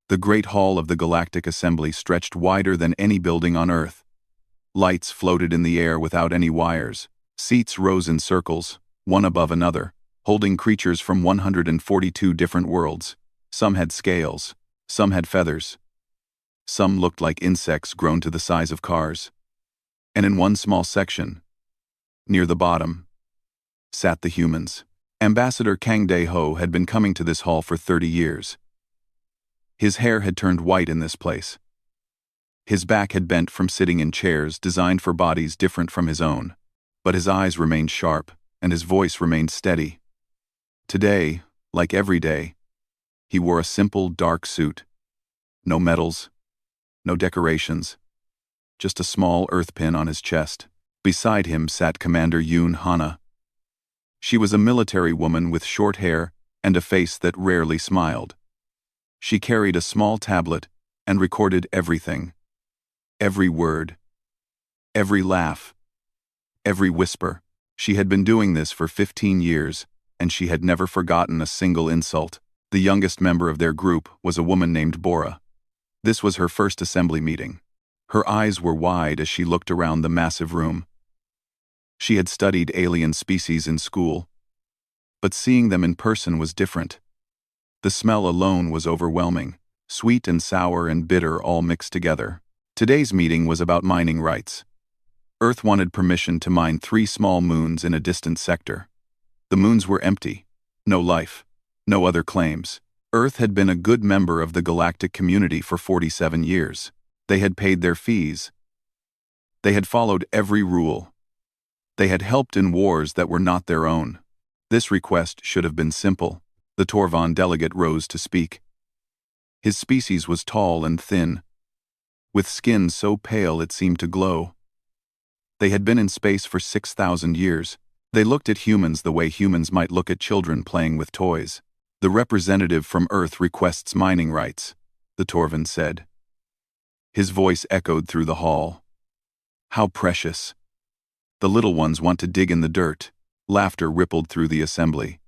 The great hall of the Galactic Assembly stretched wider than any building on Earth. Lights floated in the air without any wires. Seats rose in circles, one above another, holding creatures from 142 different worlds. Some had scales, some had feathers. Some looked like insects grown to the size of cars. And in one small section, near the bottom, sat the humans. Ambassador Kang Dae-ho had been coming to this hall for 30 years. His hair had turned white in this place. His back had bent from sitting in chairs designed for bodies different from his own, but his eyes remained sharp, and his voice remained steady. Today, like every day, he wore a simple, dark suit. No medals, no decorations, just a small earth pin on his chest. Beside him sat Commander Yoon Hana. She was a military woman with short hair and a face that rarely smiled. She carried a small tablet and recorded everything. Every word. Every laugh. Every whisper. She had been doing this for 15 years, and she had never forgotten a single insult. The youngest member of their group was a woman named Bora. This was her first assembly meeting. Her eyes were wide as she looked around the massive room. She had studied alien species in school, but seeing them in person was different. The smell alone was overwhelming, sweet and sour and bitter all mixed together. Today's meeting was about mining rights. Earth wanted permission to mine 3 small moons in a distant sector. The moons were empty. No life. No other claims. Earth had been a good member of the galactic community for 47 years. They had paid their fees. They had followed every rule. They had helped in wars that were not their own. This request should have been simple. The Torvan delegate rose to speak. His species was tall and thin, with skin so pale it seemed to glow. They had been in space for 6,000 years. They looked at humans the way humans might look at children playing with toys. The representative from Earth requests mining rights, the Torvan said. His voice echoed through the hall. How precious. The little ones want to dig in the dirt. Laughter rippled through the assembly.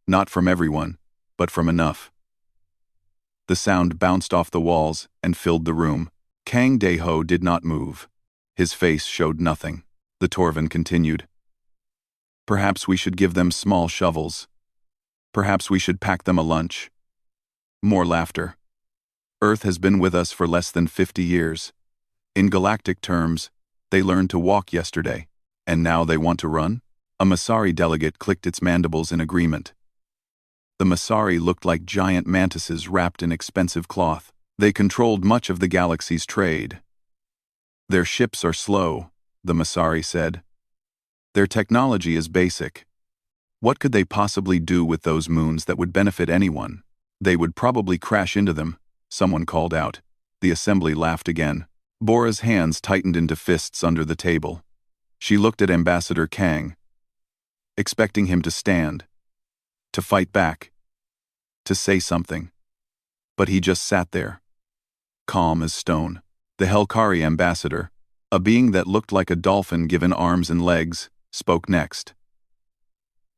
Not from everyone, but from enough. The sound bounced off the walls and filled the room. Kang Dae-ho did not move. His face showed nothing. The Torvan continued. Perhaps we should give them small shovels. Perhaps we should pack them a lunch. More laughter. Earth has been with us for less than 50 years. In galactic terms, they learned to walk yesterday, and now they want to run? A Masari delegate clicked its mandibles in agreement. The Masari looked like giant mantises wrapped in expensive cloth. They controlled much of the galaxy's trade. Their ships are slow, the Masari said. Their technology is basic. What could they possibly do with those moons that would benefit anyone? They would probably crash into them, someone called out. The assembly laughed again. Bora's hands tightened into fists under the table. She looked at Ambassador Kang, expecting him to stand, to fight back, to say something. But he just sat there, calm as stone. The Helkari ambassador, a being that looked like a dolphin given arms and legs, spoke next.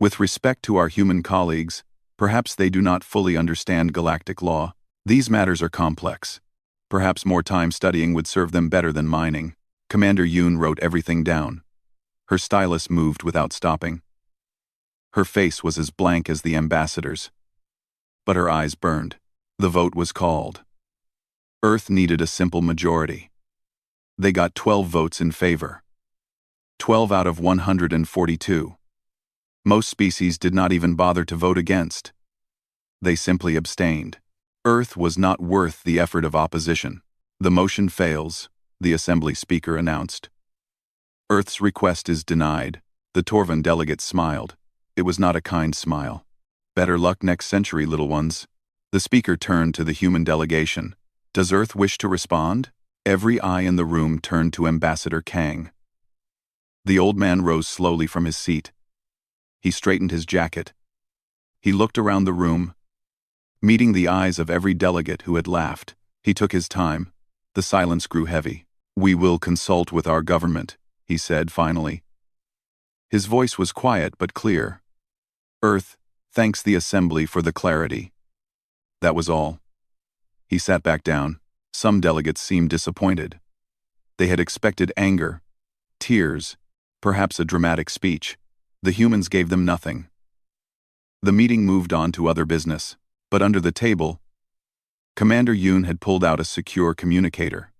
With respect to our human colleagues, perhaps they do not fully understand galactic law. These matters are complex. Perhaps more time studying would serve them better than mining. Commander Yoon wrote everything down. Her stylus moved without stopping. Her face was as blank as the ambassador's. But her eyes burned. The vote was called. Earth needed a simple majority. They got 12 votes in favor. 12 out of 142. Most species did not even bother to vote against. They simply abstained. Earth was not worth the effort of opposition. The motion fails, the assembly speaker announced. Earth's request is denied. The Torvan delegate smiled. It was not a kind smile. Better luck next century, little ones. The speaker turned to the human delegation. Does Earth wish to respond? Every eye in the room turned to Ambassador Kang. The old man rose slowly from his seat. He straightened his jacket. He looked around the room, meeting the eyes of every delegate who had laughed. He took his time. The silence grew heavy. We will consult with our government, he said finally. His voice was quiet but clear. Earth thanks the assembly for the clarity. That was all. He sat back down. Some delegates seemed disappointed. They had expected anger, tears, perhaps a dramatic speech. The humans gave them nothing. The meeting moved on to other business, but under the table, Commander Yoon had pulled out a secure communicator.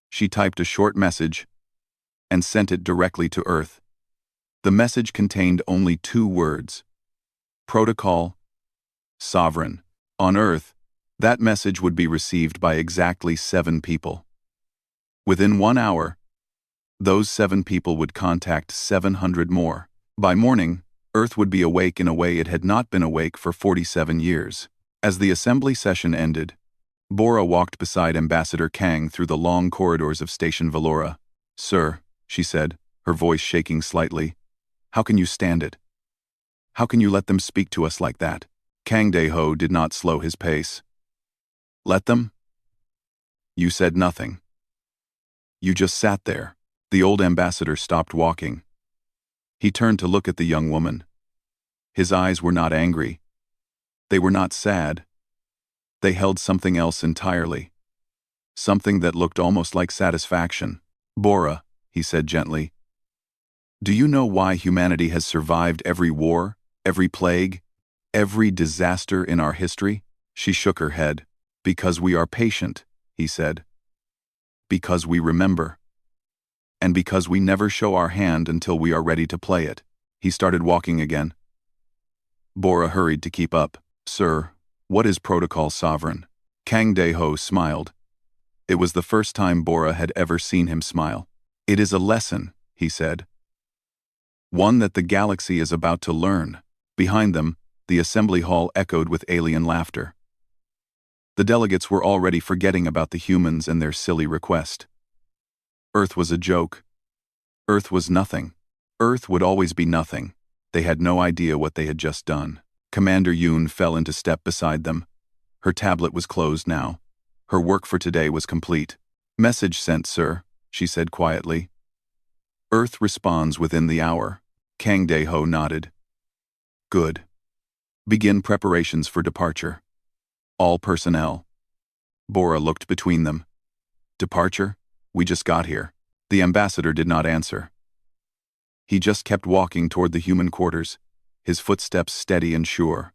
She typed a short message and sent it directly to Earth. The message contained only 2 words: Protocol, Sovereign. On Earth, that message would be received by exactly 7 people. Within 1 hour, those 7 people would contact 700 more. By morning, Earth would be awake in a way it had not been awake for 47 years. As the assembly session ended, Bora walked beside Ambassador Kang through the long corridors of Station Valora. "Sir," she said, her voice shaking slightly, "how can you stand it? How can you let them speak to us like that?" Kang Dae-ho did not slow his pace. "Let them? You said nothing. You just sat there." The old ambassador stopped walking. He turned to look at the young woman. His eyes were not angry. They were not sad. They held something else entirely. Something that looked almost like satisfaction. "Bora," he said gently, "do you know why humanity has survived every war, every plague, every disaster in our history?" She shook her head. "Because we are patient," he said. "Because we remember. And because we never show our hand until we are ready to play it." He started walking again. Bora hurried to keep up. "Sir, what is Protocol Sovereign?" Kang Dae-ho smiled. It was the first time Bora had ever seen him smile. "It is a lesson," he said. "One that the galaxy is about to learn." Behind them, the assembly hall echoed with alien laughter. The delegates were already forgetting about the humans and their silly request. Earth was a joke. Earth was nothing. Earth would always be nothing. They had no idea what they had just done. Commander Yoon fell into step beside them. Her tablet was closed now. Her work for today was complete. "Message sent, sir," she said quietly. "Earth responds within the hour." Kang Dae-ho nodded. "Good. Begin preparations for departure. All personnel." Bora looked between them. "Departure? We just got here." The ambassador did not answer. He just kept walking toward the human quarters, his footsteps steady and sure.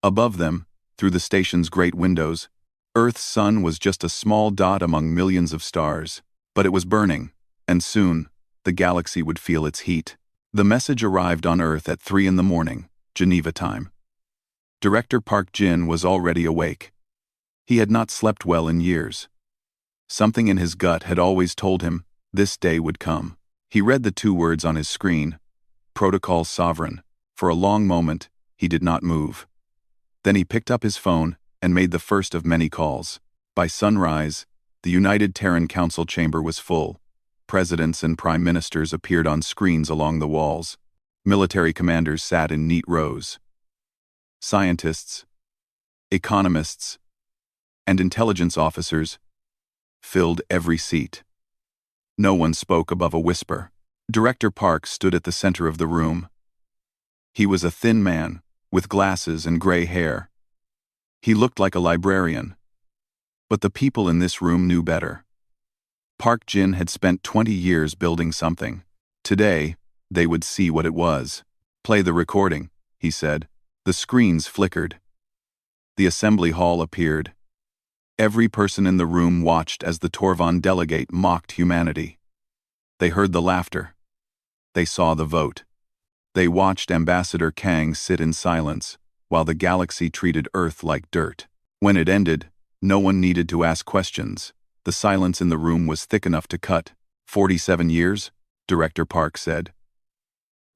Above them, through the station's great windows, Earth's sun was just a small dot among millions of stars. But it was burning, and soon, the galaxy would feel its heat. The message arrived on Earth at 3 in the morning, Geneva time. Director Park Jin was already awake. He had not slept well in years. Something in his gut had always told him this day would come. He read the 2 words on his screen, Protocol Sovereign. For a long moment, he did not move. Then he picked up his phone and made the first of many calls. By sunrise, the United Terran Council chamber was full. Presidents and prime ministers appeared on screens along the walls. Military commanders sat in neat rows. Scientists, economists, and intelligence officers filled every seat. No one spoke above a whisper. Director Park stood at the center of the room. He was a thin man, with glasses and gray hair. He looked like a librarian. But the people in this room knew better. Park Jin had spent 20 years building something. Today, they would see what it was. "Play the recording," he said. The screens flickered. The assembly hall appeared. Every person in the room watched as the Torvon delegate mocked humanity. They heard the laughter. They saw the vote. They watched Ambassador Kang sit in silence, while the galaxy treated Earth like dirt. When it ended, no one needed to ask questions. The silence in the room was thick enough to cut. 47 years, Director Park said.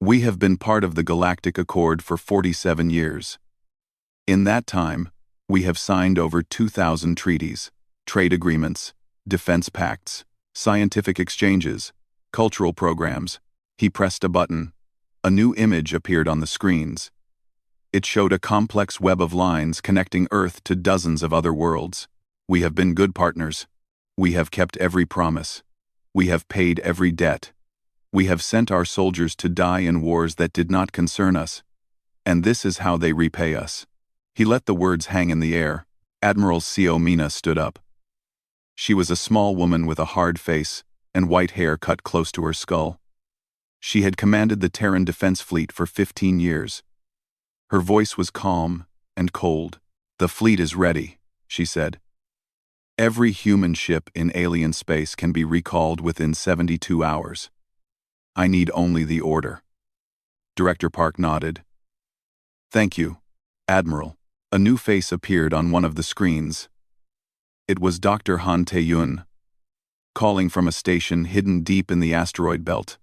"We have been part of the Galactic Accord for 47 years. In that time, we have signed over 2,000 treaties, trade agreements, defense pacts, scientific exchanges, cultural programs." He pressed a button. A new image appeared on the screens. It showed a complex web of lines connecting Earth to dozens of other worlds. "We have been good partners. We have kept every promise. We have paid every debt. We have sent our soldiers to die in wars that did not concern us. And this is how they repay us." He let the words hang in the air. Admiral Mina stood up. She was a small woman with a hard face and white hair cut close to her skull. She had commanded the Terran Defense Fleet for 15 years. Her voice was calm and cold. "The fleet is ready," she said. "Every human ship in alien space can be recalled within 72 hours. I need only the order." Director Park nodded. "Thank you, Admiral." A new face appeared on one of the screens. It was Dr. Han Tae-yun, calling from a station hidden deep in the asteroid belt.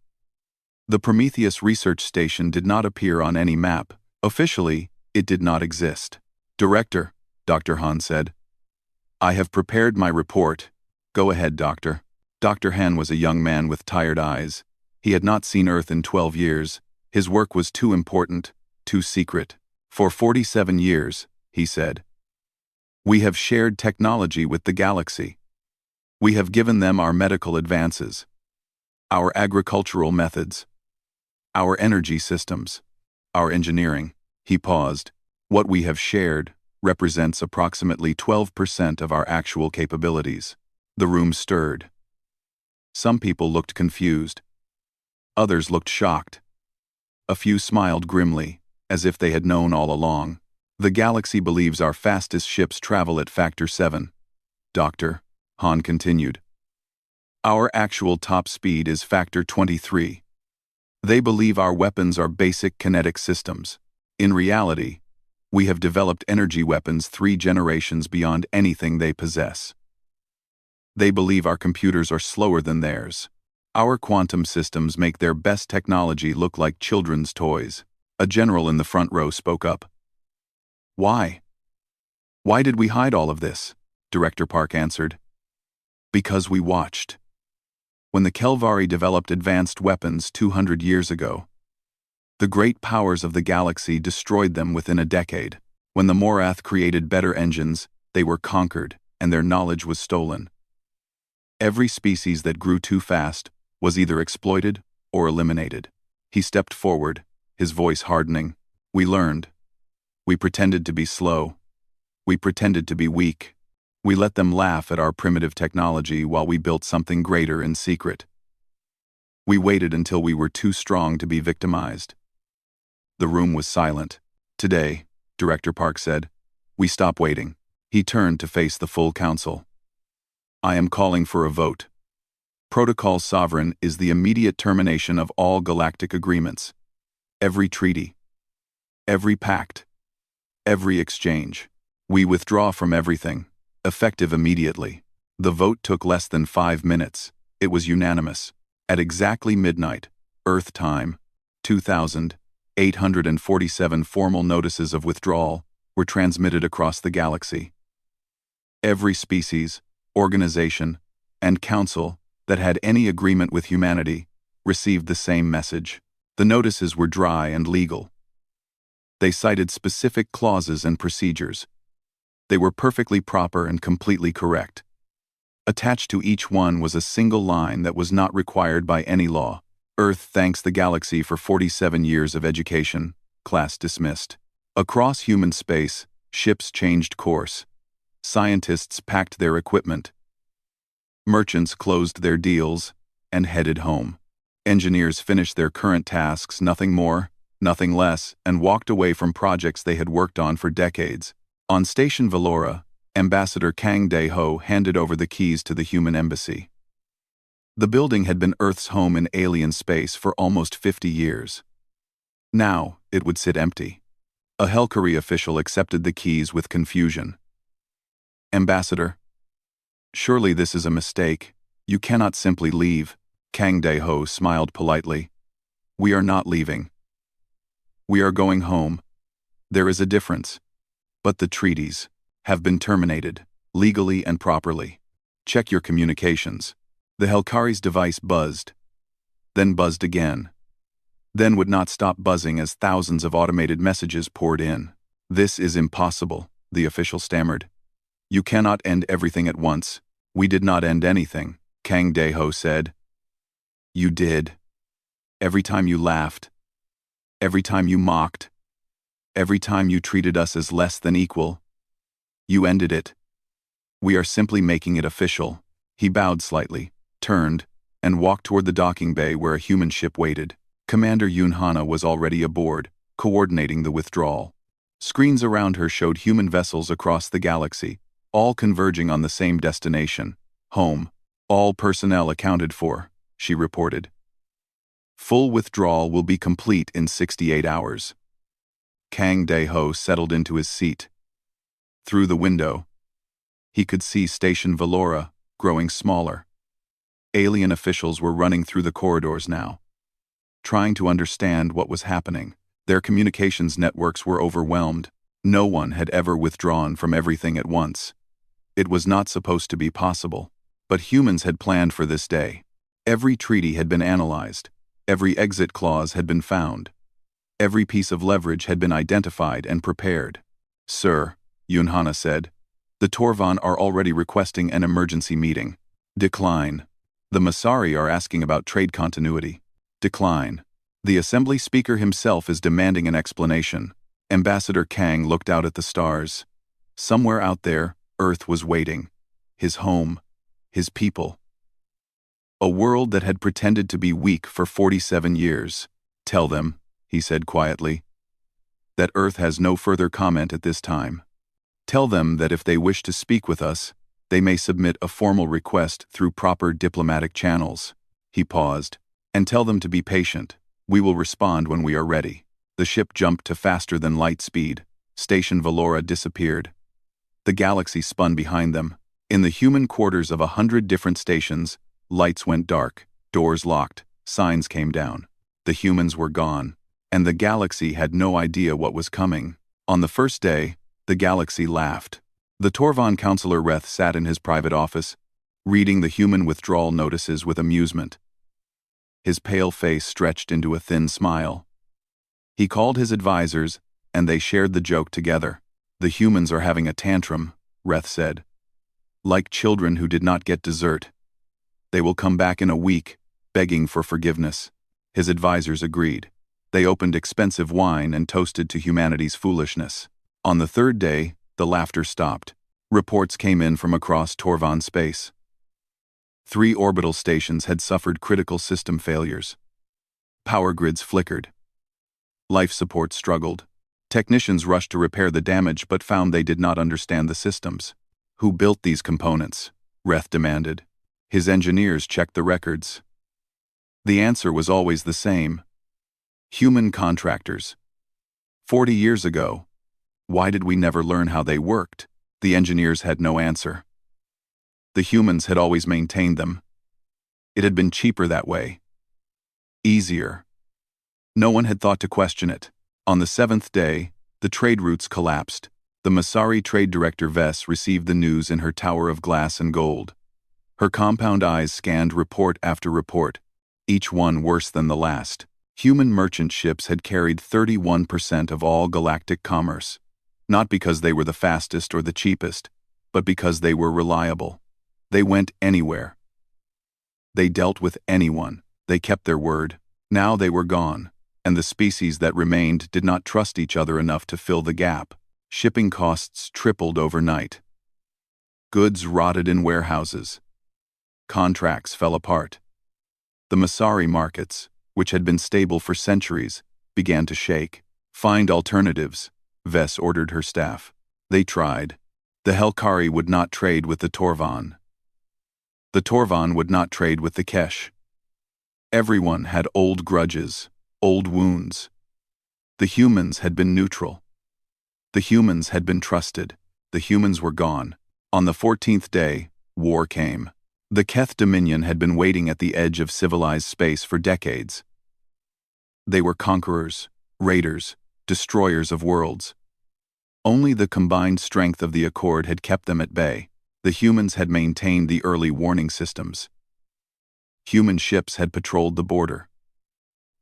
The Prometheus research station did not appear on any map. Officially, it did not exist. "Director," Dr. Han said, "I have prepared my report. Go ahead, Doctor." Dr. Han was a young man with tired eyes. He had not seen Earth in 12 years. His work was too important, too secret. "For 47 years, he said, we have shared technology with the galaxy. We have given them our medical advances, our agricultural methods, our energy systems, our engineering." He paused. "What we have shared represents approximately 12% of our actual capabilities." The room stirred. Some people looked confused. Others looked shocked. A few smiled grimly, as if they had known all along. "The galaxy believes our fastest ships travel at factor 7, Doctor," Han continued. "Our actual top speed is factor 23. They believe our weapons are basic kinetic systems. In reality, we have developed energy weapons 3 generations beyond anything they possess. They believe our computers are slower than theirs. Our quantum systems make their best technology look like children's toys." A general in the front row spoke up. "Why? Why did we hide all of this?" Director Park answered. "Because we watched. When the Kelvari developed advanced weapons 200 years ago, the great powers of the galaxy destroyed them within a decade. When the Morath created better engines, they were conquered, and their knowledge was stolen. Every species that grew too fast was either exploited or eliminated." He stepped forward, his voice hardening. "We learned. We pretended to be slow. We pretended to be weak. We let them laugh at our primitive technology while we built something greater in secret. We waited until we were too strong to be victimized." The room was silent. "Today," Director Park said, "we stop waiting." He turned to face the full council. "I am calling for a vote. Protocol Sovereign is the immediate termination of all galactic agreements. Every treaty. Every pact. Every exchange. We withdraw from everything, effective immediately." The vote took less than 5 minutes. It was unanimous. At exactly midnight, Earth time, 2,847 formal notices of withdrawal were transmitted across the galaxy. Every species, organization, and council that had any agreement with humanity received the same message. The notices were dry and legal. They cited specific clauses and procedures. They were perfectly proper and completely correct. Attached to each one was a single line that was not required by any law. "Earth thanks the galaxy for 47 years of education. Class dismissed." Across human space, ships changed course. Scientists packed their equipment. Merchants closed their deals and headed home. Engineers finished their current tasks, nothing more, nothing less, and walked away from projects they had worked on for decades. On Station Valora, Ambassador Kang Dae-ho handed over the keys to the human embassy. The building had been Earth's home in alien space for almost 50 years. Now, it would sit empty. A Helkari official accepted the keys with confusion. "Ambassador, surely this is a mistake. You cannot simply leave." Kang Dae-ho smiled politely. "We are not leaving. We are going home. There is a difference. But the treaties have been terminated, legally and properly. Check your communications." The Helkari's device buzzed, then buzzed again, then would not stop buzzing as thousands of automated messages poured in. "This is impossible," the official stammered. "You cannot end everything at once." "We did not end anything," Kang Dae-ho said. "You did. Every time you laughed. Every time you mocked. Every time you treated us as less than equal. You ended it. We are simply making it official. He bowed slightly, turned, and walked toward the docking bay where a human ship waited. Commander Yunhana was already aboard, coordinating the withdrawal. Screens around her showed human vessels across the galaxy, all converging on the same destination, home. All personnel accounted for, she reported. Full withdrawal will be complete in 68 hours. Kang Dae-ho settled into his seat. Through the window, he could see Station Valora growing smaller. Alien officials were running through the corridors now, trying to understand what was happening. Their communications networks were overwhelmed. No one had ever withdrawn from everything at once. It was not supposed to be possible, but humans had planned for this day. Every treaty had been analyzed. Every exit clause had been found. Every piece of leverage had been identified and prepared. Sir, Yunhana said, the Torvan are already requesting an emergency meeting. Decline. The Masari are asking about trade continuity. Decline. The Assembly Speaker himself is demanding an explanation. Ambassador Kang looked out at the stars. Somewhere out there, Earth was waiting. His home. His people. A world that had pretended to be weak for 47 years. Tell them, he said quietly, that Earth has no further comment at this time. Tell them that if they wish to speak with us, they may submit a formal request through proper diplomatic channels. He paused. And tell them to be patient. We will respond when we are ready. The ship jumped to faster than light speed. Station Valora disappeared. The galaxy spun behind them. In the human quarters of 100 different stations, lights went dark, doors locked, signs came down. The humans were gone, and the galaxy had no idea what was coming. On the first day, the galaxy laughed. The Torvan Counselor Reth sat in his private office, reading the human withdrawal notices with amusement. His pale face stretched into a thin smile. He called his advisors, and they shared the joke together. The humans are having a tantrum, Reth said. Like children who did not get dessert. They will come back in a week, begging for forgiveness. His advisors agreed. They opened expensive wine and toasted to humanity's foolishness. On the third day, the laughter stopped. Reports came in from across Torvan space. 3 orbital stations had suffered critical system failures. Power grids flickered. Life support struggled. Technicians rushed to repair the damage but found they did not understand the systems. Who built these components? Reth demanded. His engineers checked the records. The answer was always the same. Human contractors. 40 years ago. Why did we never learn how they worked? The engineers had no answer. The humans had always maintained them. It had been cheaper that way. Easier. No one had thought to question it. On the 7th day, the trade routes collapsed. The Masari trade director Vess received the news in her tower of glass and gold. Her compound eyes scanned report after report, each one worse than the last. Human merchant ships had carried 31% of all galactic commerce. Not because they were the fastest or the cheapest, but because they were reliable. They went anywhere. They dealt with anyone. They kept their word. Now they were gone, and the species that remained did not trust each other enough to fill the gap. Shipping costs tripled overnight. Goods rotted in warehouses. Contracts fell apart. The Masari markets, which had been stable for centuries, began to shake. Find alternatives, Vess ordered her staff. They tried. The Helkari would not trade with the Torvan. The Torvan would not trade with the Kesh. Everyone had old grudges, old wounds. The humans had been neutral. The humans had been trusted. The humans were gone. On the 14th day, war came. The Keth Dominion had been waiting at the edge of civilized space for decades. They were conquerors, raiders, destroyers of worlds. Only the combined strength of the Accord had kept them at bay. The humans had maintained the early warning systems. Human ships had patrolled the border.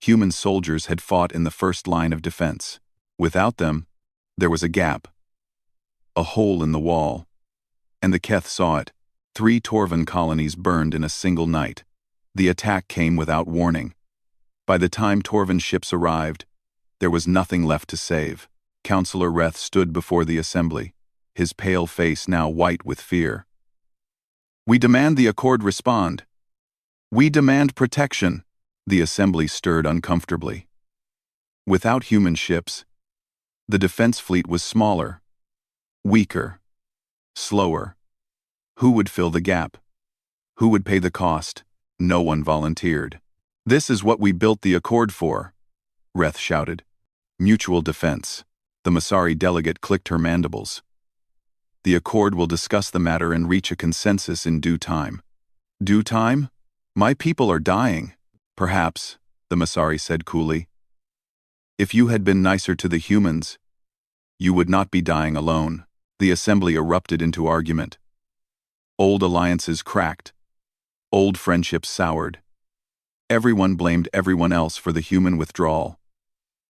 Human soldiers had fought in the first line of defense. Without them, there was a gap. A hole in the wall. And the Keth saw it. 3 Torvan colonies burned in a single night. The attack came without warning. By the time Torvan ships arrived, there was nothing left to save. Counselor Reth stood before the assembly. his pale face now white with fear. "We demand the Accord respond. We demand protection." The assembly stirred uncomfortably. Without human ships, the defense fleet was smaller, weaker, slower. Who would fill the gap? Who would pay the cost? No one volunteered. "This is what we built the Accord for," Reth shouted. "Mutual defense." The Masari delegate clicked her mandibles. "The Accord will discuss the matter and reach a consensus in due time." "Due time? My people are dying." "Perhaps," the Masari said coolly. "If you had been nicer to the humans, you would not be dying alone." The assembly erupted into argument. Old alliances cracked. Old friendships soured. Everyone blamed everyone else for the human withdrawal.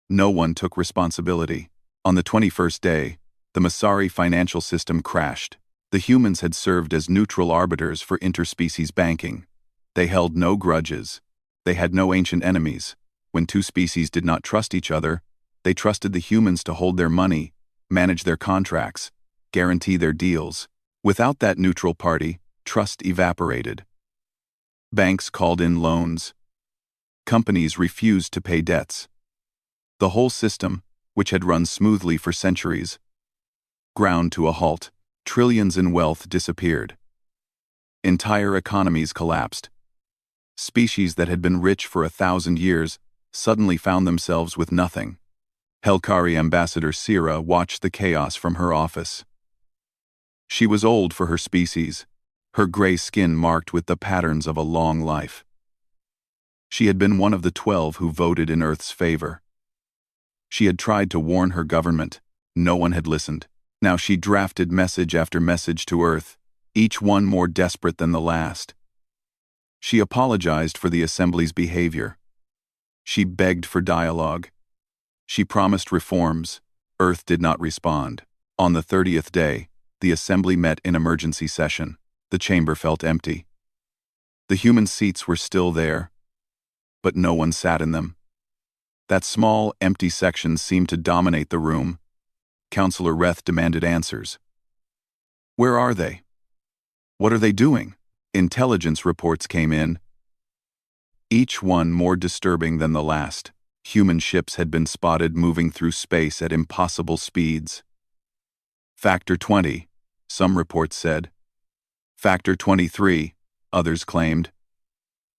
No one took responsibility. On the 21st day, the Masari financial system crashed. The humans had served as neutral arbiters for interspecies banking. They held no grudges. They had no ancient enemies. When two species did not trust each other, they trusted the humans to hold their money, manage their contracts, guarantee their deals. Without that neutral party, trust evaporated. Banks called in loans. Companies refused to pay debts. The whole system, which had run smoothly for centuries, ground to a halt. Trillions in wealth disappeared. Entire economies collapsed. Species that had been rich for 1,000 years suddenly found themselves with nothing. Helkari Ambassador Sira watched the chaos from her office. She was old for her species, her gray skin marked with the patterns of a long life. She had been one of the 12 who voted in Earth's favor. She had tried to warn her government. No one had listened. Now she drafted message after message to Earth, each one more desperate than the last. She apologized for the Assembly's behavior. She begged for dialogue. She promised reforms. Earth did not respond. On the 30th day, the Assembly met in emergency session. The chamber felt empty. The human seats were still there, but no one sat in them. That small, empty section seemed to dominate the room. Councillor Reth demanded answers. Where are they? What are they doing? Intelligence reports came in, each one more disturbing than the last. Human ships had been spotted moving through space at impossible speeds. Factor 20, some reports said. Factor 23, others claimed.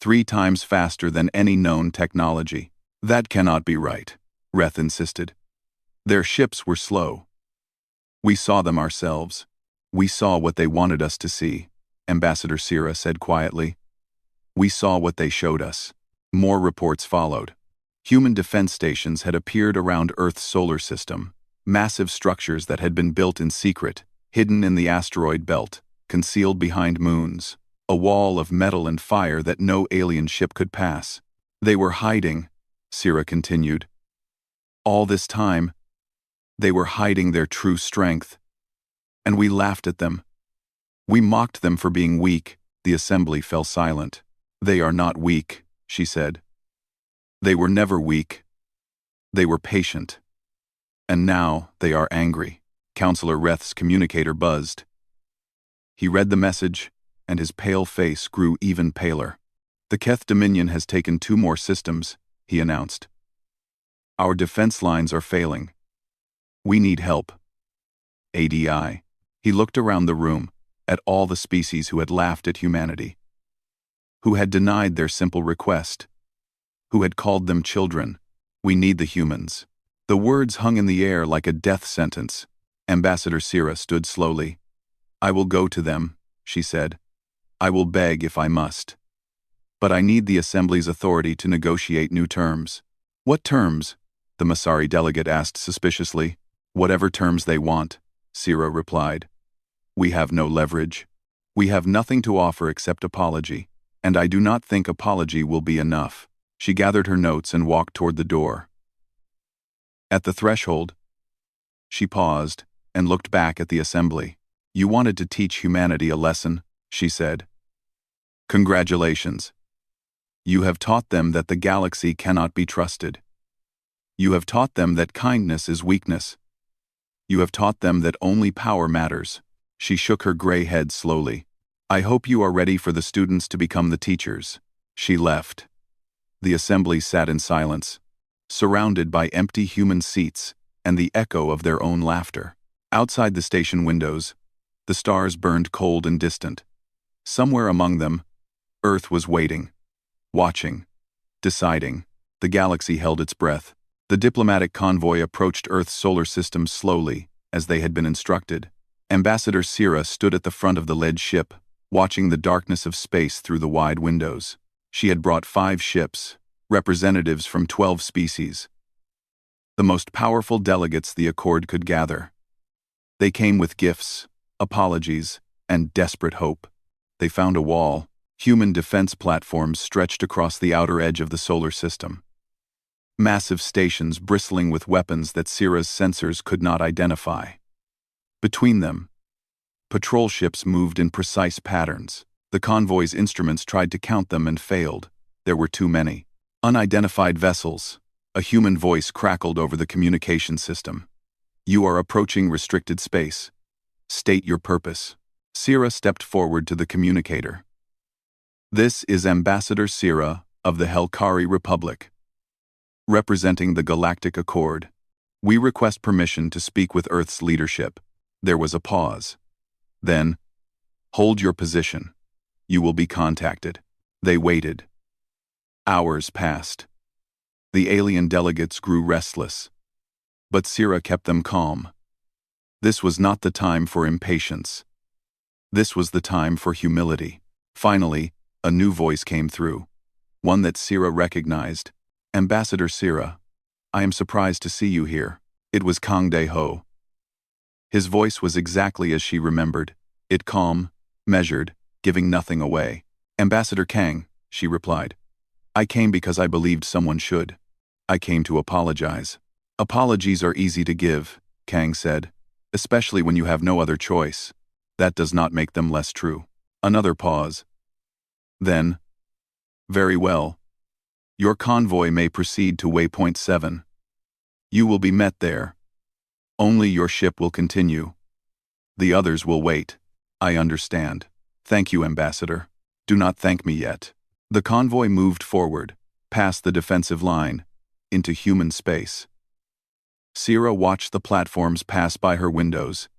3 times faster than any known technology. That cannot be right, Reth insisted. Their ships were slow. We saw them ourselves. We saw what they wanted us to see, Ambassador Sira said quietly. We saw what they showed us. More reports followed. Human defense stations had appeared around Earth's solar system, massive structures that had been built in secret, hidden in the asteroid belt, concealed behind moons, a wall of metal and fire that no alien ship could pass. They were hiding, Sira continued. All this time, they were hiding their true strength. And we laughed at them. We mocked them for being weak. The assembly fell silent. They are not weak, she said. They were never weak. They were patient. And now they are angry. Councillor Reth's communicator buzzed. He read the message, and his pale face grew even paler. The Keth Dominion has taken 2 more systems, he announced. Our defense lines are failing. We need help. ADI. He looked around the room, at all the species who had laughed at humanity, who had denied their simple request, who had called them children. We need the humans. The words hung in the air like a death sentence. Ambassador Sira stood slowly. I will go to them, she said. I will beg if I must. But I need the Assembly's authority to negotiate new terms. What terms? The Masari delegate asked suspiciously. Whatever terms they want, Sira replied. We have no leverage. We have nothing to offer except apology, and I do not think apology will be enough. She gathered her notes and walked toward the door. At the threshold, she paused and looked back at the assembly. You wanted to teach humanity a lesson, she said. Congratulations. You have taught them that the galaxy cannot be trusted. You have taught them that kindness is weakness. You have taught them that only power matters. She shook her gray head slowly. I hope you are ready for the students to become the teachers. She left. The assembly sat in silence, surrounded by empty human seats and the echo of their own laughter. Outside the station windows, the stars burned cold and distant. Somewhere among them, Earth was waiting, watching, deciding. The galaxy held its breath. The diplomatic convoy approached Earth's solar system slowly, as they had been instructed. Ambassador Sira stood at the front of the lead ship, watching the darkness of space through the wide windows. She had brought 5 ships, representatives from 12 species, the most powerful delegates the Accord could gather. They came with gifts, apologies, and desperate hope. They found a wall. Human defense platforms stretched across the outer edge of the solar system. Massive stations bristling with weapons that Sira's sensors could not identify. Between them, patrol ships moved in precise patterns. The convoy's instruments tried to count them and failed. There were too many. Unidentified vessels. A human voice crackled over the communication system. You are approaching restricted space. State your purpose. Sira stepped forward to the communicator. This is Ambassador Sira of the Helkari Republic, representing the Galactic Accord. We request permission to speak with Earth's leadership. There was a pause. Then, hold your position. You will be contacted. They waited. Hours passed. The alien delegates grew restless, but Sira kept them calm. This was not the time for impatience. This was the time for humility. Finally, a new voice came through, one that Sira recognized. Ambassador Sira, I am surprised to see you here. It was Kang De-ho. His voice was exactly as she remembered, it calm, measured, giving nothing away. Ambassador Kang, she replied. I came because I believed someone should. I came to apologize. Apologies are easy to give, Kang said, especially when you have no other choice. That does not make them less true. Another pause. Then, very well. Your convoy may proceed to waypoint 7. You will be met there. Only your ship will continue. The others will wait. I understand. Thank you, Ambassador. Do not thank me yet. The convoy moved forward, past the defensive line, into human space. Sira watched the platforms pass by her windows.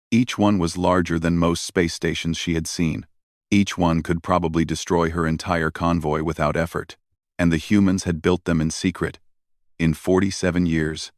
Each one was larger than most space stations she had seen. Each one could probably destroy her entire convoy without effort, and the humans had built them in secret, in 47 years.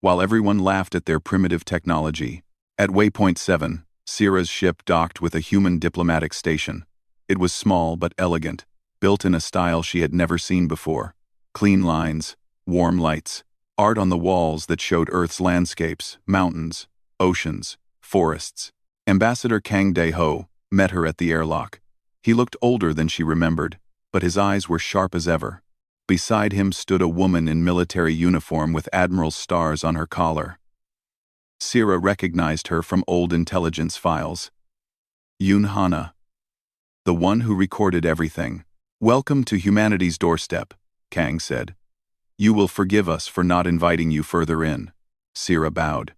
While everyone laughed at their primitive technology, at waypoint 7, Sira's ship docked with a human diplomatic station. It was small but elegant, built in a style she had never seen before. Clean lines, warm lights, art on the walls that showed Earth's landscapes, mountains, oceans, forests. Ambassador Kang De-ho met her at the airlock. He looked older than she remembered, but his eyes were sharp as ever. Beside him stood a woman in military uniform with admiral's stars on her collar. Sira recognized her from old intelligence files. Yoon Hana, the one who recorded everything. Welcome to humanity's doorstep, Kang said. You will forgive us for not inviting you further in. Sira bowed.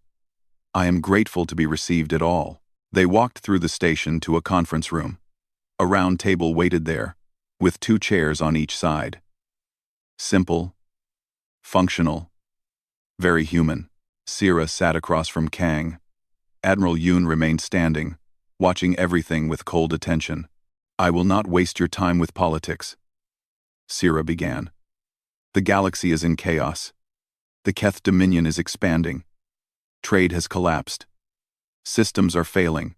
I am grateful to be received at all. They walked through the station to a conference room. A round table waited there, with 2 chairs on each side. Simple, functional, very human. Sira sat across from Kang. Admiral Yoon remained standing, watching everything with cold attention. I will not waste your time with politics. Sira began. The galaxy is in chaos. The Keth Dominion is expanding. Trade has collapsed. Systems are failing.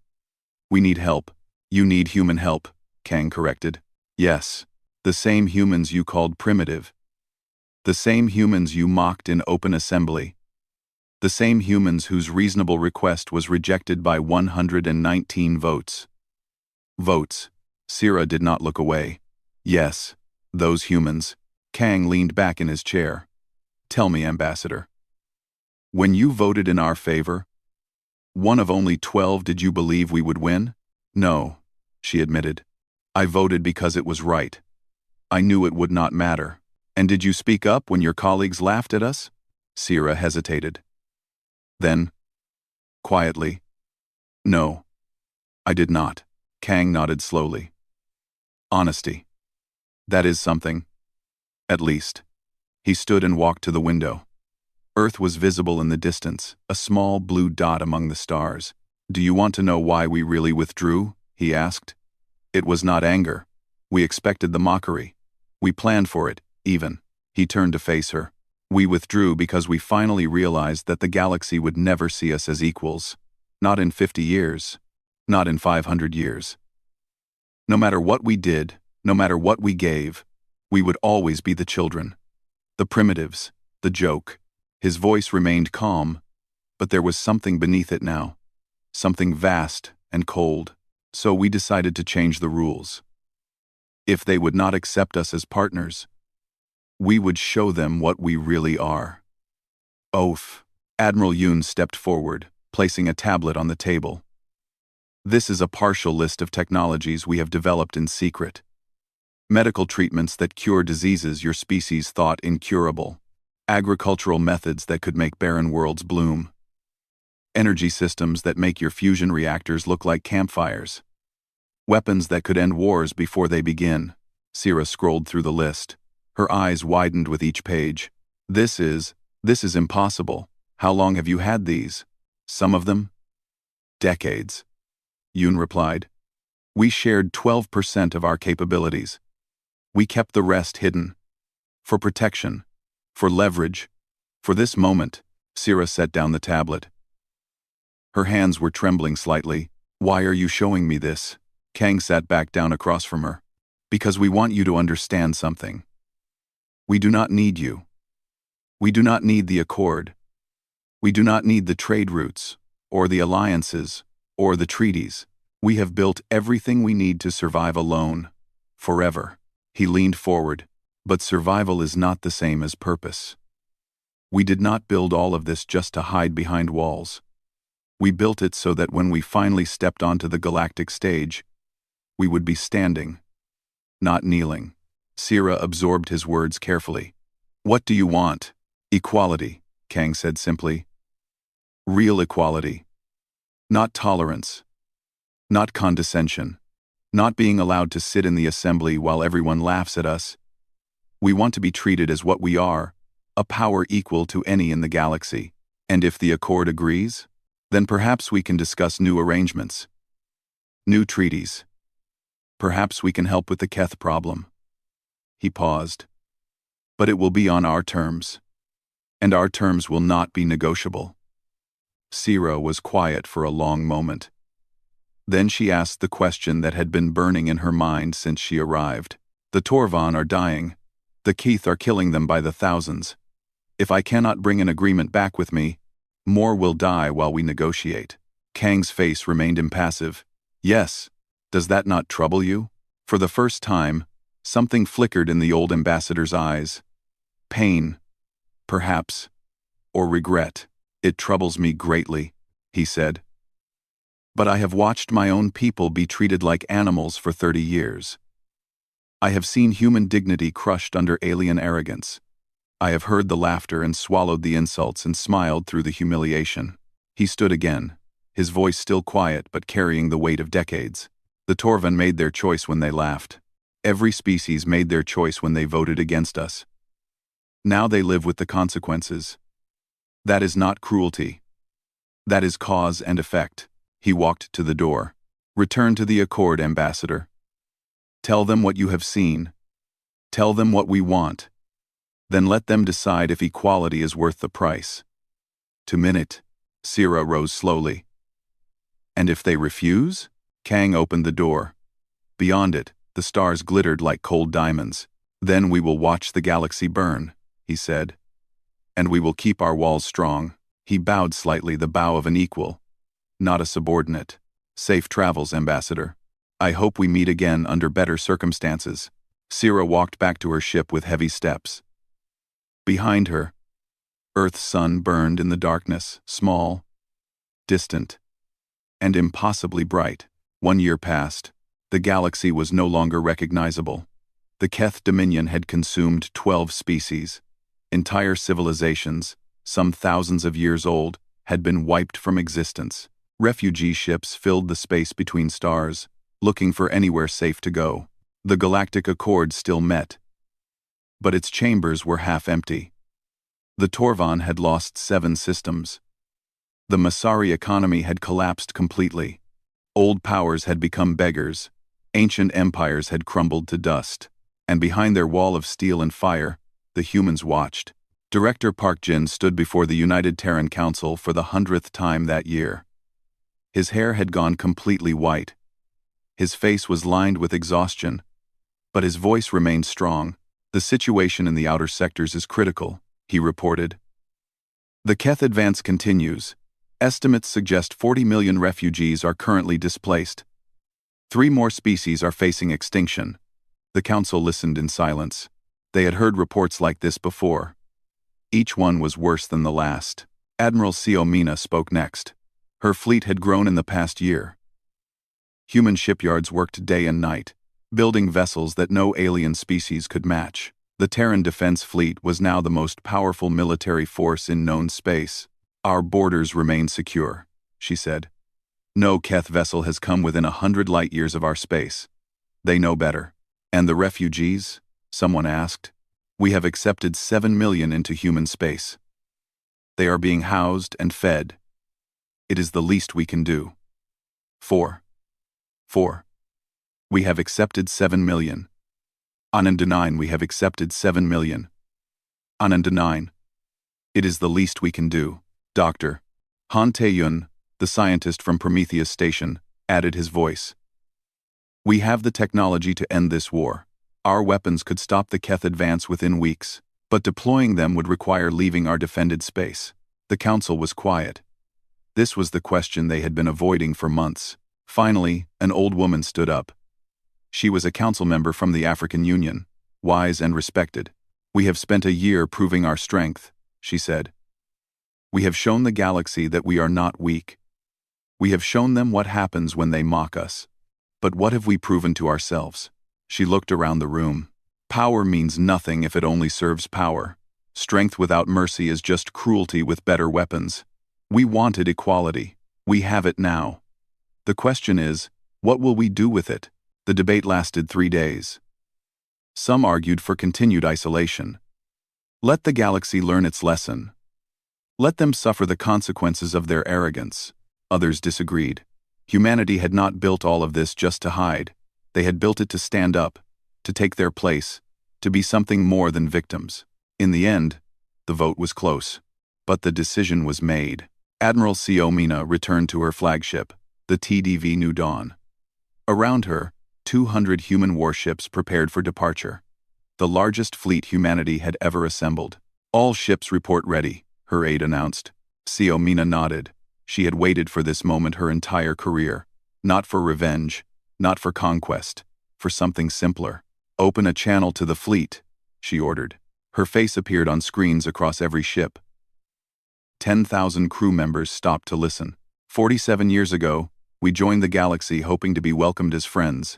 We need help. You need human help, Kang corrected. Yes, the same humans you called primitive. The same humans you mocked in open assembly. The same humans whose reasonable request was rejected by 119 votes. Votes. Sira did not look away. Yes, those humans. Kang leaned back in his chair. Tell me, Ambassador. When you voted in our favor, one of only 12, did you believe we would win? No, she admitted. I voted because it was right. I knew it would not matter. And did you speak up when your colleagues laughed at us? Sira hesitated. Then, quietly, "No, I did not." Kang nodded slowly. "Honesty. That is something. At least." He stood and walked to the window. Earth was visible in the distance, a small blue dot among the stars. "Do you want to know why we really withdrew?" he asked. "It was not anger. We expected the mockery. We planned for it, even." He turned to face her. "We withdrew because we finally realized that the galaxy would never see us as equals. Not in 50 years. Not in 500 years. No matter what we did, no matter what we gave, we would always be the children. The primitives, the joke." His voice remained calm, but there was something beneath it now. Something vast and cold. "So we decided to change the rules. If they would not accept us as partners, we would show them what we really are." Oaf. Admiral Yoon stepped forward, placing a tablet on the table. "This is a partial list of technologies we have developed in secret. Medical treatments that cure diseases your species thought incurable. Agricultural methods that could make barren worlds bloom. Energy systems that make your fusion reactors look like campfires. Weapons that could end wars before they begin." Sira scrolled through the list. Her eyes widened with each page. This is impossible. How long have you had these?" "Some of them?" "Decades," Yoon replied. "We shared 12% of our capabilities. We kept the rest hidden. For protection. For leverage. For this moment." Sira set down the tablet. Her hands were trembling slightly. "Why are you showing me this?" Kang sat back down across from her. "Because we want you to understand something. We do not need you. We do not need the Accord. We do not need the trade routes, or the alliances, or the treaties. We have built everything we need to survive alone. Forever." He leaned forward. "But survival is not the same as purpose. We did not build all of this just to hide behind walls. We built it so that when we finally stepped onto the galactic stage, we would be standing, not kneeling." Sira absorbed his words carefully. "What do you want?" "Equality," Kang said simply. "Real equality. Not tolerance. Not condescension. Not being allowed to sit in the assembly while everyone laughs at us. We want to be treated as what we are, a power equal to any in the galaxy. And if the Accord agrees, then perhaps we can discuss new arrangements. New treaties. Perhaps we can help with the Keth problem." He paused. "But it will be on our terms. And our terms will not be negotiable." Sira was quiet for a long moment. Then she asked the question that had been burning in her mind since she arrived. "The Torvan are dying. The Keith are killing them by the thousands. If I cannot bring an agreement back with me, more will die while we negotiate." Kang's face remained impassive. "Yes. Does that not trouble you?" For the first time, something flickered in the old ambassador's eyes. "Pain, perhaps, or regret." "It troubles me greatly," he said. "But I have watched my own people be treated like animals for 30 years. I have seen human dignity crushed under alien arrogance. I have heard the laughter and swallowed the insults and smiled through the humiliation." He stood again, his voice still quiet but carrying the weight of decades. "The Torvan made their choice when they laughed. Every species made their choice when they voted against us. Now they live with the consequences. That is not cruelty. That is cause and effect." He walked to the door. "Return to the Accord, Ambassador. Tell them what you have seen. Tell them what we want. Then let them decide if equality is worth the price." "To minute." Sira rose slowly. "And if they refuse?" Kang opened the door. Beyond it, the stars glittered like cold diamonds. "Then we will watch the galaxy burn," he said. "And we will keep our walls strong." He bowed slightly, the bow of an equal, not a subordinate. "Safe travels, Ambassador. I hope we meet again under better circumstances." Sira walked back to her ship with heavy steps. Behind her, Earth's sun burned in the darkness, small, distant, and impossibly bright. 1 year passed. The galaxy was no longer recognizable. The Keth Dominion had consumed 12 species. Entire civilizations, some thousands of years old, had been wiped from existence. Refugee ships filled the space between stars, looking for anywhere safe to go. The Galactic Accord still met, but its chambers were half empty. The Torvan had lost 7 systems. The Masari economy had collapsed completely. Old powers had become beggars. Ancient empires had crumbled to dust. And behind their wall of steel and fire, the humans watched. Director Park Jin stood before the United Terran Council for the 100th time that year. His hair had gone completely white. His face was lined with exhaustion, but his voice remained strong. "The situation in the outer sectors is critical," he reported. "The Keth advance continues. Estimates suggest 40 million refugees are currently displaced. 3 more species are facing extinction." The council listened in silence. They had heard reports like this before. Each one was worse than the last. Admiral Siomina spoke next. Her fleet had grown in the past year. Human shipyards worked day and night, building vessels that no alien species could match. The Terran Defense Fleet was now the most powerful military force in known space. "Our borders remain secure," she said. "No Keth vessel has come within 100 light-years of our space. They know better." "And the refugees?" someone asked. "We have accepted 7 million into human space. They are being housed and fed. It is the least we can do." 4. We have accepted 7 million. Anand 9 we have accepted 7 million. Anand 9. It is the least we can do. Dr. Han Tae-yun, the scientist from Prometheus Station, added his voice. "We have the technology to end this war. Our weapons could stop the Keth advance within weeks, but deploying them would require leaving our defended space." The council was quiet. This was the question they had been avoiding for months. Finally, an old woman stood up. She was a council member from the African Union, wise and respected. "We have spent a year proving our strength," she said. "We have shown the galaxy that we are not weak. We have shown them what happens when they mock us. But what have we proven to ourselves?" She looked around the room. "Power means nothing if it only serves power. Strength without mercy is just cruelty with better weapons. We wanted equality. We have it now. The question is, what will we do with it?" The debate lasted 3 days. Some argued for continued isolation. Let the galaxy learn its lesson. Let them suffer the consequences of their arrogance. Others disagreed. Humanity had not built all of this just to hide. They had built it to stand up, to take their place, to be something more than victims. In the end, the vote was close. But the decision was made. Admiral Siomina returned to her flagship, the TDV New Dawn. Around her, 200 human warships prepared for departure. The largest fleet humanity had ever assembled. "All ships report ready," her aide announced. Siomina nodded. She had waited for this moment her entire career. Not for revenge, not for conquest, for something simpler. "Open a channel to the fleet," she ordered. Her face appeared on screens across every ship. 10,000 crew members stopped to listen. 47 years ago, we joined the galaxy hoping to be welcomed as friends.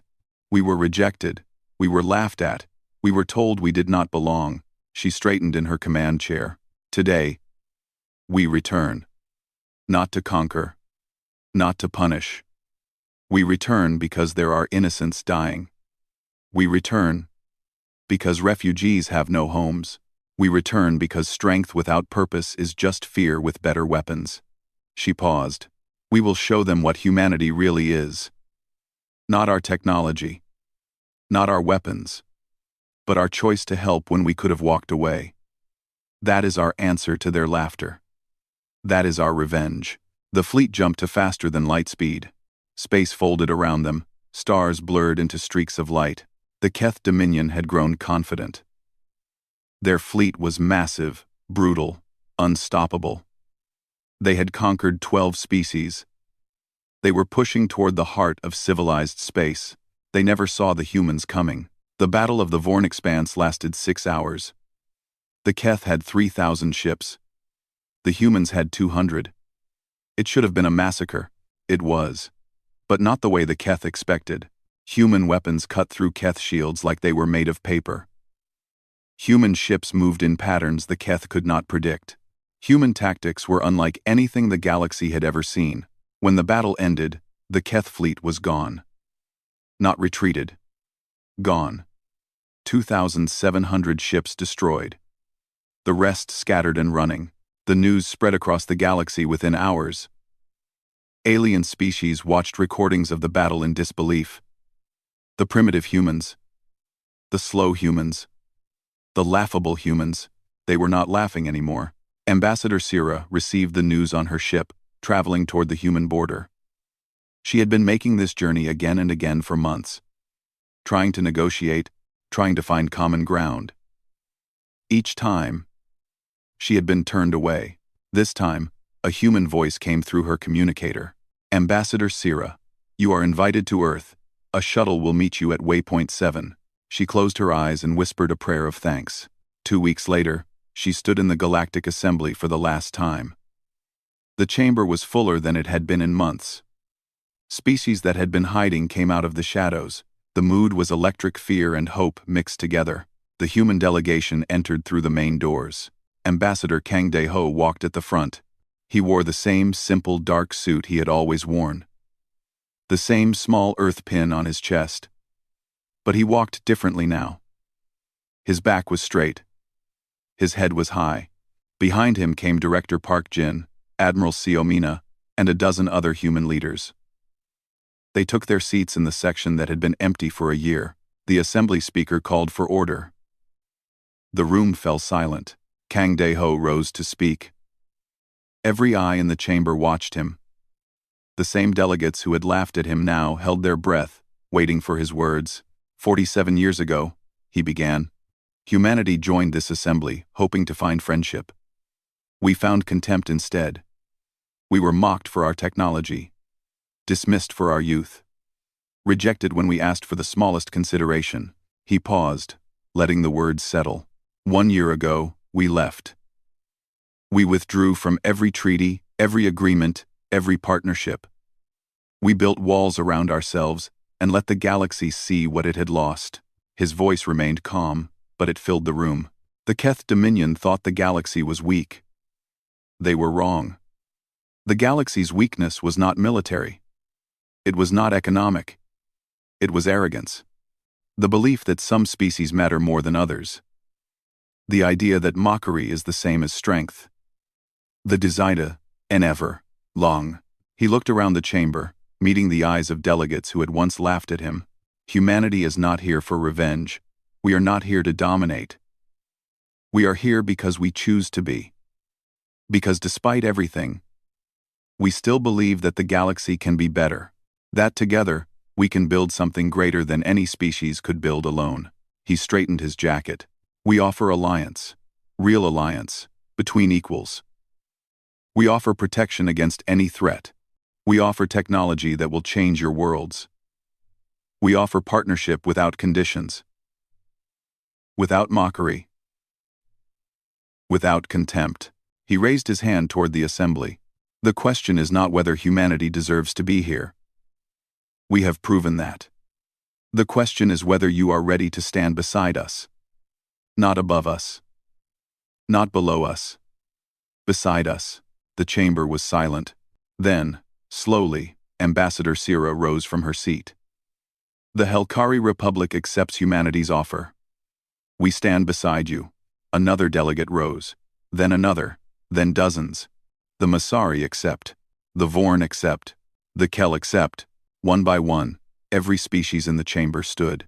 We were rejected. We were laughed at. We were told we did not belong. She straightened in her command chair. Today, we return. Not to conquer. Not to punish. We return because there are innocents dying. We return because refugees have no homes. We return because strength without purpose is just fear with better weapons. She paused. We will show them what humanity really is. Not our technology. Not our weapons. But our choice to help when we could have walked away. That is our answer to their laughter. That is our revenge. The fleet jumped to faster than light speed. Space folded around them, stars blurred into streaks of light. The Keth Dominion had grown confident. Their fleet was massive, brutal, unstoppable. They had conquered 12 species. They were pushing toward the heart of civilized space. They never saw the humans coming. The Battle of the Vorn Expanse lasted 6 hours. The Keth had 3,000 ships. The humans had 200. It should have been a massacre. It was. But not the way the Keth expected. Human weapons cut through Keth shields like they were made of paper. Human ships moved in patterns the Keth could not predict. Human tactics were unlike anything the galaxy had ever seen. When the battle ended, the Keth fleet was gone. Not retreated. Gone. 2,700 ships destroyed. The rest scattered and running. The news spread across the galaxy within hours. Alien species watched recordings of the battle in disbelief. The primitive humans. The slow humans. The laughable humans. They were not laughing anymore. Ambassador Sira received the news on her ship, traveling toward the human border. She had been making this journey again and again for months. Trying to negotiate, trying to find common ground. Each time, she had been turned away. This time, a human voice came through her communicator. Ambassador Sira, you are invited to Earth. A shuttle will meet you at waypoint 7. She closed her eyes and whispered a prayer of thanks. 2 weeks later, she stood in the Galactic Assembly for the last time. The chamber was fuller than it had been in months. Species that had been hiding came out of the shadows. The mood was electric fear and hope mixed together. The human delegation entered through the main doors. Ambassador Kang De-ho walked at the front. He wore the same simple dark suit he had always worn. The same small earth pin on his chest. But he walked differently now. His back was straight. His head was high. Behind him came Director Park Jin, Admiral Seo Mina, and a dozen other human leaders. They took their seats in the section that had been empty for a year. The assembly speaker called for order. The room fell silent. Kang De-ho rose to speak. Every eye in the chamber watched him. The same delegates who had laughed at him now held their breath, waiting for his words. 47 years ago, he began, humanity joined this assembly, hoping to find friendship. We found contempt instead. We were mocked for our technology, dismissed for our youth, rejected when we asked for the smallest consideration. He paused, letting the words settle. 1 year ago, we left. We withdrew from every treaty, every agreement, every partnership. We built walls around ourselves and let the galaxy see what it had lost. His voice remained calm, but it filled the room. The Keth Dominion thought the galaxy was weak. They were wrong. The galaxy's weakness was not military. It was not economic. It was arrogance. The belief that some species matter more than others. The idea that mockery is the same as strength. The desire, and ever, long. He looked around the chamber, meeting the eyes of delegates who had once laughed at him. Humanity is not here for revenge. We are not here to dominate. We are here because we choose to be. Because despite everything, we still believe that the galaxy can be better. That together, we can build something greater than any species could build alone. He straightened his jacket. We offer alliance, real alliance, between equals. We offer protection against any threat. We offer technology that will change your worlds. We offer partnership without conditions. Without mockery. Without contempt. He raised his hand toward the assembly. The question is not whether humanity deserves to be here. We have proven that. The question is whether you are ready to stand beside us. Not above us. Not below us. Beside us. The chamber was silent. Then, slowly, Ambassador Sira rose from her seat. The Helkari Republic accepts humanity's offer. We stand beside you. Another delegate rose. Then another. Then dozens. The Masari accept. The Vorn accept. The Kel accept. One by one, every species in the chamber stood.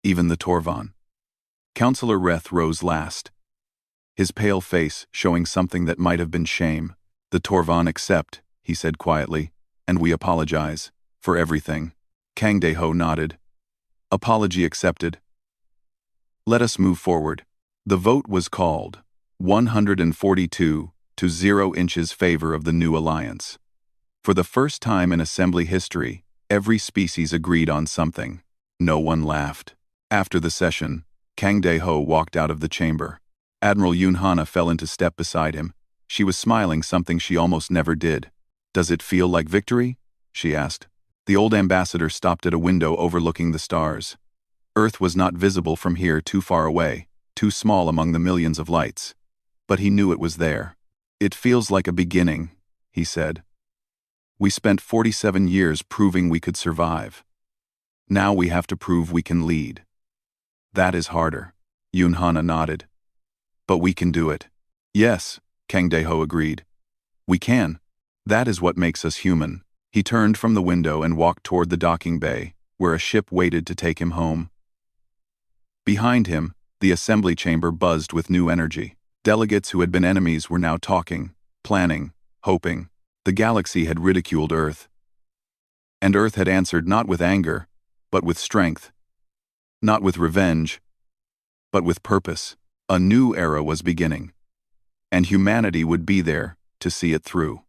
Even the Torvan. Counselor Reth rose last. His pale face showing something that might have been shame. The Torvan accept, he said quietly, and we apologize, for everything. Kang De-ho nodded. Apology accepted. Let us move forward. The vote was called. 142 to 0 inches favor of the new alliance. For the first time in assembly history, every species agreed on something. No one laughed. After the session, Kang De-ho walked out of the chamber. Admiral Yoon Hana fell into step beside him. She was smiling, something she almost never did. Does it feel like victory? She asked. The old ambassador stopped at a window overlooking the stars. Earth was not visible from here, too far away, too small among the millions of lights. But he knew it was there. It feels like a beginning, he said. We spent 47 years proving we could survive. Now we have to prove we can lead. That is harder, Yunhana nodded. But we can do it. Yes, Kang Deho agreed. We can. That is what makes us human. He turned from the window and walked toward the docking bay, where a ship waited to take him home. Behind him, the assembly chamber buzzed with new energy. Delegates who had been enemies were now talking, planning, hoping. The galaxy had ridiculed Earth. And Earth had answered not with anger, but with strength. Not with revenge, but with purpose. A new era was beginning. And humanity would be there to see it through.